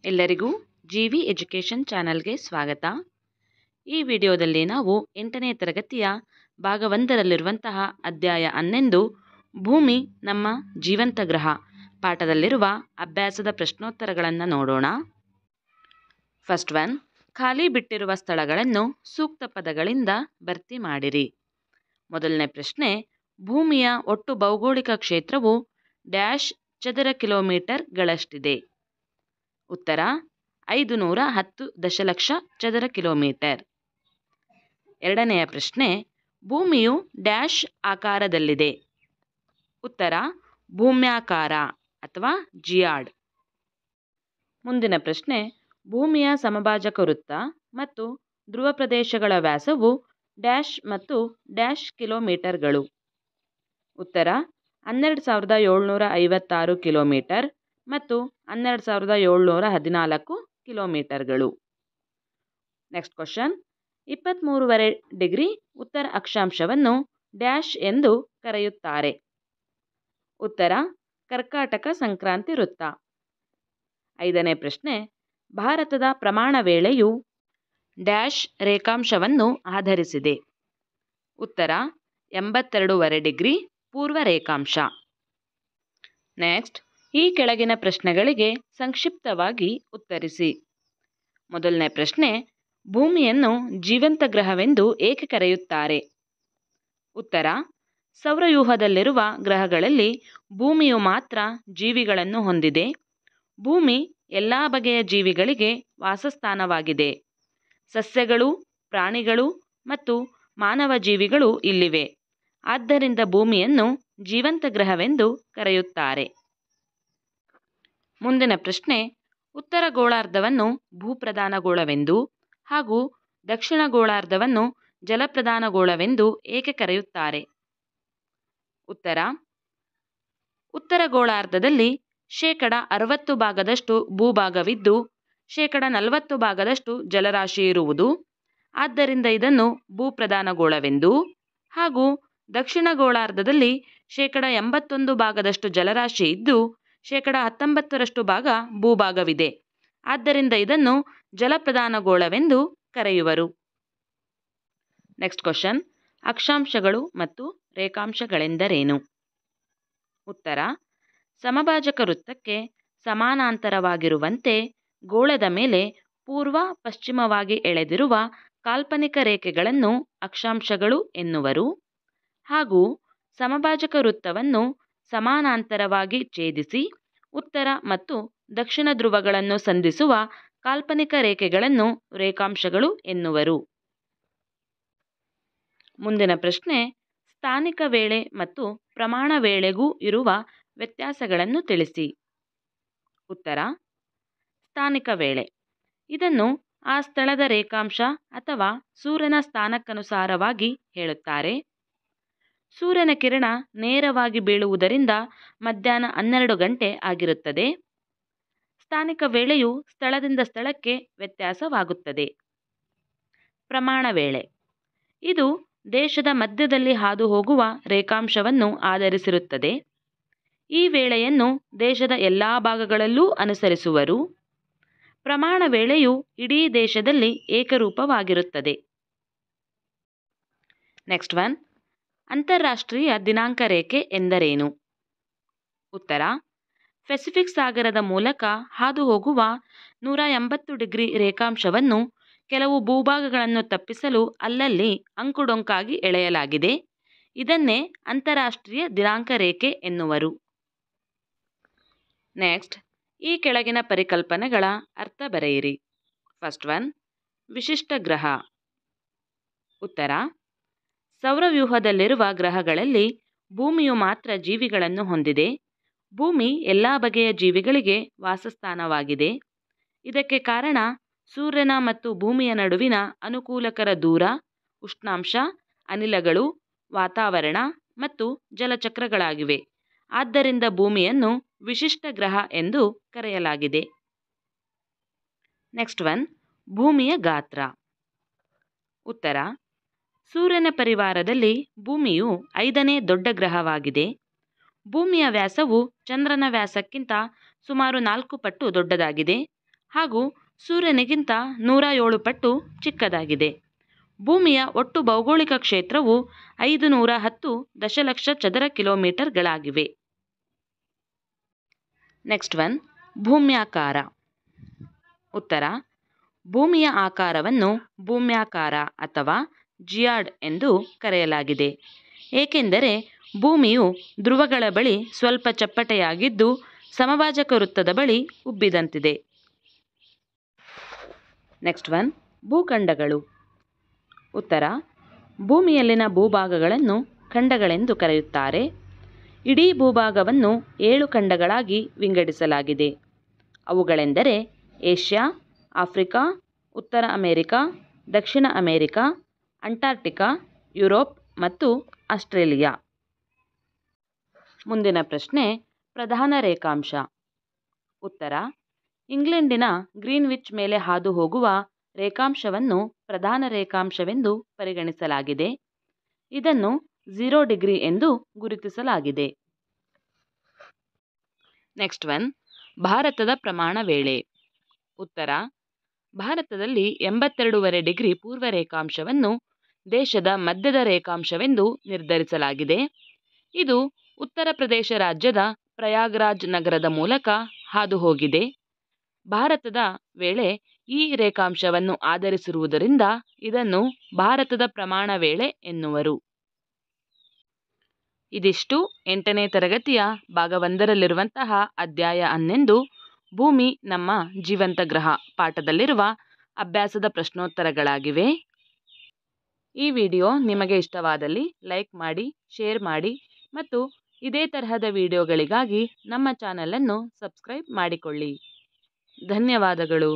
ಎಲ್ಲರಿಗೂ GV education ಚಾನಲ್ಗೆ ಸ್ವಾಗತ. ಈ ವಿಡಿಯೋದಲ್ಲಿ ನಾವು 8ನೇ ತರಗತಿಯ ಭಾಗ 1ರಲ್ಲಿರುವಂತಹ ಅಧ್ಯಾಯ 11 ಭೂಮಿ ನಮ್ಮ ಜೀವಂತ ಗ್ರಹ ಪಾಠದಲ್ಲಿರುವ ಅಭ್ಯಾಸದ ಪ್ರಶ್ನೋತ್ತರಗಳನ್ನು ನೋಡೋಣ. ಫಸ್ಟ್ ಒನ್, ಖಾಲಿ ಬಿಟ್ಟಿರುವ ಸ್ಥಳಗಳನ್ನು ಸೂಕ್ತ ಪದಗಳಿಂದ ಭರ್ತಿ ಮಾಡಿರಿ. ಮೊದಲನೇ ಪ್ರಶ್ನೆ, ಭೂಮಿಯ ಒಟ್ಟು ಭೌಗೋಳಿಕ ಕ್ಷೇತ್ರವು ಡ್ಯಾಶ್ ಚದರ ಕಿಲೋಮೀಟರ್ಗಳಷ್ಟಿದೆ. ಉತ್ತರ 510 ದಶಲಕ್ಷ ಚದರ ಕಿಲೋಮೀಟರ್. ಎರಡನೆಯ ಪ್ರಶ್ನೆ, ಭೂಮಿಯು ಡ್ಯಾಶ್ ಆಕಾರದಲ್ಲಿದೆ. ಉತ್ತರ ಭೂಮ್ಯಾಕಾರ ಅಥವಾ ಜಿಯಾಡ್. ಮುಂದಿನ ಪ್ರಶ್ನೆ, ಭೂಮಿಯ ಸಮಭಾಜಕ ವೃತ್ತ ಮತ್ತು ಧ್ರುವ ಪ್ರದೇಶಗಳ ವ್ಯಾಸವು ಡ್ಯಾಶ್ ಮತ್ತು ಡ್ಯಾಶ್ ಕಿಲೋಮೀಟರ್ಗಳು. ಉತ್ತರ 12,756 ಕಿಲೋಮೀಟರ್ ಮತ್ತು 12,714 ಕಿಲೋಮೀಟರ್ಗಳು. ನೆಕ್ಸ್ಟ್ ಕ್ವಶನ್, 23.5 ಉತ್ತರ ಅಕ್ಷಾಂಶವನ್ನು ಡ್ಯಾಶ್ ಎಂದು ಕರೆಯುತ್ತಾರೆ. ಉತ್ತರ ಕರ್ಕಾಟಕ ಸಂಕ್ರಾಂತಿ ವೃತ್ತ. ಐದನೇ ಪ್ರಶ್ನೆ, ಭಾರತದ ಪ್ರಮಾಣ ವೇಳೆಯು ಡ್ಯಾಶ್ ರೇಖಾಂಶವನ್ನು ಆಧರಿಸಿದೆ. ಉತ್ತರ 82.5 ಪೂರ್ವ ರೇಖಾಂಶ. ನೆಕ್ಸ್ಟ್, ಈ ಕೆಳಗಿನ ಪ್ರಶ್ನೆಗಳಿಗೆ ಸಂಕ್ಷಿಪ್ತವಾಗಿ ಉತ್ತರಿಸಿ. ಮೊದಲನೇ ಪ್ರಶ್ನೆ, ಭೂಮಿಯನ್ನು ಜೀವಂತ ಗ್ರಹವೆಂದು ಏಕೆ ಕರೆಯುತ್ತಾರೆ? ಉತ್ತರ, ಸೌರವ್ಯೂಹದಲ್ಲಿರುವ ಗ್ರಹಗಳಲ್ಲಿ ಭೂಮಿಯು ಮಾತ್ರ ಜೀವಿಗಳನ್ನು ಹೊಂದಿದೆ. ಭೂಮಿ ಎಲ್ಲ ಬಗೆಯ ಜೀವಿಗಳಿಗೆ ವಾಸಸ್ಥಾನವಾಗಿದೆ. ಸಸ್ಯಗಳು, ಪ್ರಾಣಿಗಳು ಮತ್ತು ಮಾನವ ಜೀವಿಗಳು ಇಲ್ಲಿವೆ. ಆದ್ದರಿಂದ ಭೂಮಿಯನ್ನು ಜೀವಂತ ಗ್ರಹವೆಂದು ಕರೆಯುತ್ತಾರೆ. ಮುಂದಿನ ಪ್ರಶ್ನೆ, ಉತ್ತರ ಗೋಳಾರ್ಧವನ್ನು ಭೂಪ್ರಧಾನ ಗೋಳವೆಂದು ಹಾಗೂ ದಕ್ಷಿಣ ಗೋಳಾರ್ಧವನ್ನು ಜಲಪ್ರಧಾನ ಗೋಳವೆಂದು ಏಕೆ ಕರೆಯುತ್ತಾರೆ? ಉತ್ತರ, ಉತ್ತರ ಗೋಳಾರ್ಧದಲ್ಲಿ 60% ಭೂಭಾಗವಿದ್ದು 40% ಜಲರಾಶಿ ಇರುವುದು. ಆದ್ದರಿಂದ ಇದನ್ನು ಭೂಪ್ರಧಾನ ಗೋಳವೆಂದೂ ಹಾಗೂ ದಕ್ಷಿಣ ಗೋಳಾರ್ಧದಲ್ಲಿ 81% ಜಲರಾಶಿ ಇದ್ದು 19% ಭಾಗ ಭೂಭಾಗವಿದೆ. ಆದ್ದರಿಂದ ಇದನ್ನು ಜಲಪ್ರಧಾನ ಗೋಳವೆಂದು ಕರೆಯುವರು. ನೆಕ್ಸ್ಟ್ ಕ್ವಶನ್, ಅಕ್ಷಾಂಶಗಳು ಮತ್ತು ರೇಖಾಂಶಗಳೆಂದರೇನು? ಉತ್ತರ, ಸಮಭಾಜಕ ವೃತ್ತಕ್ಕೆ ಸಮಾನಾಂತರವಾಗಿರುವಂತೆ ಗೋಳದ ಮೇಲೆ ಪೂರ್ವ ಪಶ್ಚಿಮವಾಗಿ ಎಳೆದಿರುವ ಕಾಲ್ಪನಿಕ ರೇಖೆಗಳನ್ನು ಅಕ್ಷಾಂಶಗಳು ಎನ್ನುವರು ಹಾಗೂ ಸಮಭಾಜಕ ವೃತ್ತವನ್ನು ಸಮಾನಾಂತರವಾಗಿ ಛೇದಿಸಿ ಉತ್ತರ ಮತ್ತು ದಕ್ಷಿಣ ಧ್ರುವಗಳನ್ನು ಸಂಧಿಸುವ ಕಾಲ್ಪನಿಕ ರೇಖೆಗಳನ್ನು ರೇಖಾಂಶಗಳು ಎನ್ನುವರು. ಮುಂದಿನ ಪ್ರಶ್ನೆ, ಸ್ಥಾನಿಕ ವೇಳೆ ಮತ್ತು ಪ್ರಮಾಣ ವೇಳೆಗೂ ಇರುವ ವ್ಯತ್ಯಾಸಗಳನ್ನು ತಿಳಿಸಿ. ಉತ್ತರ, ಸ್ಥಾನಿಕ ವೇಳೆ ಇದನ್ನು ಆ ಸ್ಥಳದ ರೇಖಾಂಶ ಅಥವಾ ಸೂರ್ಯನ ಸ್ಥಾನಕ್ಕನುಸಾರವಾಗಿ ಹೇಳುತ್ತಾರೆ. ಸೂರ್ಯನ ಕಿರಣ ನೇರವಾಗಿ ಬೀಳುವುದರಿಂದ ಮಧ್ಯಾಹ್ನ 12 ಗಂಟೆ ಆಗಿರುತ್ತದೆ. ಸ್ಥಾನಿಕ ವೇಳೆಯು ಸ್ಥಳದಿಂದ ಸ್ಥಳಕ್ಕೆ ವ್ಯತ್ಯಾಸವಾಗುತ್ತದೆ. ಪ್ರಮಾಣ ವೇಳೆ ಇದು ದೇಶದ ಮಧ್ಯದಲ್ಲಿ ಹಾದು ಹೋಗುವ ರೇಖಾಂಶವನ್ನು ಆಧರಿಸಿರುತ್ತದೆ. ಈ ವೇಳೆಯನ್ನು ದೇಶದ ಎಲ್ಲ ಭಾಗಗಳಲ್ಲೂ ಅನುಸರಿಸುವರು. ಪ್ರಮಾಣ ವೇಳೆಯು ಇಡೀ ದೇಶದಲ್ಲಿ ಏಕರೂಪವಾಗಿರುತ್ತದೆ. ನೆಕ್ಸ್ಟ್ ಒನ್, ಅಂತಾರಾಷ್ಟ್ರೀಯ ದಿನಾಂಕ ರೇಖೆ ಎಂದರೇನು? ಉತ್ತರ, ಪೆಸಿಫಿಕ್ ಸಾಗರದ ಮೂಲಕ ಹಾದು ಹೋಗುವ 180° ರೇಖಾಂಶವನ್ನು ಕೆಲವು ಭೂಭಾಗಗಳನ್ನು ತಪ್ಪಿಸಲು ಅಲ್ಲಲ್ಲಿ ಅಂಕುಡೊಂಕಾಗಿ ಎಳೆಯಲಾಗಿದೆ. ಇದನ್ನೇ ಅಂತಾರಾಷ್ಟ್ರೀಯ ದಿನಾಂಕ ರೇಖೆ ಎನ್ನುವರು. ನೆಕ್ಸ್ಟ್, ಈ ಕೆಳಗಿನ ಪರಿಕಲ್ಪನೆಗಳ ಅರ್ಥ ಬರೆಯಿರಿ. ಫಸ್ಟ್ ಒನ್, ವಿಶಿಷ್ಟ ಗ್ರಹ. ಉತ್ತರ, ಸೌರವ್ಯೂಹದಲ್ಲಿರುವ ಗ್ರಹಗಳಲ್ಲಿ ಭೂಮಿಯು ಮಾತ್ರ ಜೀವಿಗಳನ್ನು ಹೊಂದಿದೆ. ಭೂಮಿ ಎಲ್ಲ ಬಗೆಯ ಜೀವಿಗಳಿಗೆ ವಾಸಸ್ಥಾನವಾಗಿದೆ. ಇದಕ್ಕೆ ಕಾರಣ ಸೂರ್ಯನ ಮತ್ತು ಭೂಮಿಯ ನಡುವಿನ ಅನುಕೂಲಕರ ದೂರ, ಉಷ್ಣಾಂಶ, ಅನಿಲಗಳು, ವಾತಾವರಣ ಮತ್ತು ಜಲಚಕ್ರಗಳಾಗಿವೆ. ಆದ್ದರಿಂದ ಭೂಮಿಯನ್ನು ವಿಶಿಷ್ಟ ಗ್ರಹ ಎಂದು ಕರೆಯಲಾಗಿದೆ. ನೆಕ್ಸ್ಟ್ ಒನ್, ಭೂಮಿಯ ಗಾತ್ರ. ಉತ್ತರ, ಸೂರ್ಯನ ಪರಿವಾರದಲ್ಲಿ ಭೂಮಿಯು 5ನೇ ದೊಡ್ಡ ಗ್ರಹವಾಗಿದೆ. ಭೂಮಿಯ ವ್ಯಾಸವು ಚಂದ್ರನ ವ್ಯಾಸಕ್ಕಿಂತ ಸುಮಾರು 4 ಪಟ್ಟು ದೊಡ್ಡದಾಗಿದೆ. ಹಾಗೂ ಸೂರ್ಯನಿಗಿಂತ 107 ಪಟ್ಟು ಚಿಕ್ಕದಾಗಿದೆ. ಭೂಮಿಯ ಒಟ್ಟು ಭೌಗೋಳಿಕ ಕ್ಷೇತ್ರವು 510 ದಶಲಕ್ಷ ಚದರ ಕಿಲೋಮೀಟರ್ಗಳಾಗಿವೆ. Next one, ಭೂಮ್ಯಾಕಾರ. ಉತ್ತರ: ಭೂಮಿಯ ಆಕಾರವನ್ನು ಭೂಮ್ಯಾಕಾರ ಅಥವಾ ಜಿಯಾಡ್ ಎಂದು ಕರೆಯಲಾಗಿದೆ, ಏಕೆಂದರೆ ಭೂಮಿಯು ಧ್ರುವಗಳ ಬಳಿ ಸ್ವಲ್ಪ ಚಪ್ಪಟೆಯಾಗಿದ್ದು ಸಮಭಾಜಕ ವೃತ್ತದ ಬಳಿ ಉಬ್ಬಿದಂತಿದೆ. Next one, ಭೂಖಂಡಗಳು. ಉತ್ತರ: ಭೂಮಿಯಲ್ಲಿನ ಭೂಭಾಗಗಳನ್ನು ಖಂಡಗಳೆಂದು ಕರೆಯುತ್ತಾರೆ. ಇಡೀ ಭೂಭಾಗವನ್ನು 7 ಖಂಡಗಳಾಗಿ ವಿಂಗಡಿಸಲಾಗಿದೆ. ಅವುಗಳೆಂದರೆ ಏಷ್ಯಾ, ಆಫ್ರಿಕಾ, ಉತ್ತರ ಅಮೆರಿಕಾ, ದಕ್ಷಿಣ ಅಮೆರಿಕಾ, ಅಂಟಾರ್ಕ್ಟಿಕಾ, ಯುರೋಪ್ ಮತ್ತು ಆಸ್ಟ್ರೇಲಿಯಾ. ಮುಂದಿನ ಪ್ರಶ್ನೆ, ಪ್ರಧಾನ ರೇಖಾಂಶ. ಉತ್ತರ: ಇಂಗ್ಲೆಂಡಿನ ಗ್ರೀನ್ವಿಚ್ ಮೇಲೆ ಹಾದು ಹೋಗುವ ರೇಖಾಂಶವನ್ನು ಪ್ರಧಾನ ರೇಖಾಂಶವೆಂದು ಪರಿಗಣಿಸಲಾಗಿದೆ. ಇದನ್ನು 0 ಡಿಗ್ರಿ ಎಂದು ಗುರುತಿಸಲಾಗಿದೆ. ನೆಕ್ಸ್ಟ್ ಒನ್, ಭಾರತದ ಪ್ರಮಾಣ ವೇಳೆ. ಉತ್ತರ: ಭಾರತದಲ್ಲಿ 82.5 ಡಿಗ್ರಿ ಪೂರ್ವ ರೇಖಾಂಶವನ್ನು ದೇಶದ ಮಧ್ಯದ ರೇಖಾಂಶವೆಂದು ನಿರ್ಧರಿಸಲಾಗಿದೆ. ಇದು ಉತ್ತರ ಪ್ರದೇಶ ರಾಜ್ಯದ ಪ್ರಯಾಗ್ರಾಜ್ ನಗರದ ಮೂಲಕ ಹಾದು ಹೋಗಿದೆ. ಭಾರತದ ವೇಳೆ ಈ ರೇಖಾಂಶವನ್ನು ಆಧರಿಸಿರುವುದರಿಂದ ಇದನ್ನು ಭಾರತದ ಪ್ರಮಾಣ ವೇಳೆ ಎನ್ನುವರು. ಇದಿಷ್ಟು 8ನೇ ತರಗತಿಯ ಭಾಗ 1ರಲ್ಲಿರುವಂತಹ ಅಧ್ಯಾಯ 11 ಭೂಮಿ ನಮ್ಮ ಜೀವಂತ ಗ್ರಹ ಪಾಠದಲ್ಲಿರುವ ಅಭ್ಯಾಸದ ಪ್ರಶ್ನೋತ್ತರಗಳಾಗಿವೆ. ಈ ವಿಡಿಯೋ ನಿಮಗೆ ಇಷ್ಟವಾದಲ್ಲಿ ಲೈಕ್ ಮಾಡಿ, ಶೇರ್ ಮಾಡಿ ಮತ್ತು ಇದೇ ತರಹದ ವಿಡಿಯೋಗಳಿಗಾಗಿ ನಮ್ಮ ಚಾನಲನ್ನು ಸಬ್ಸ್ಕ್ರೈಬ್ ಮಾಡಿಕೊಳ್ಳಿ. ಧನ್ಯವಾದಗಳು.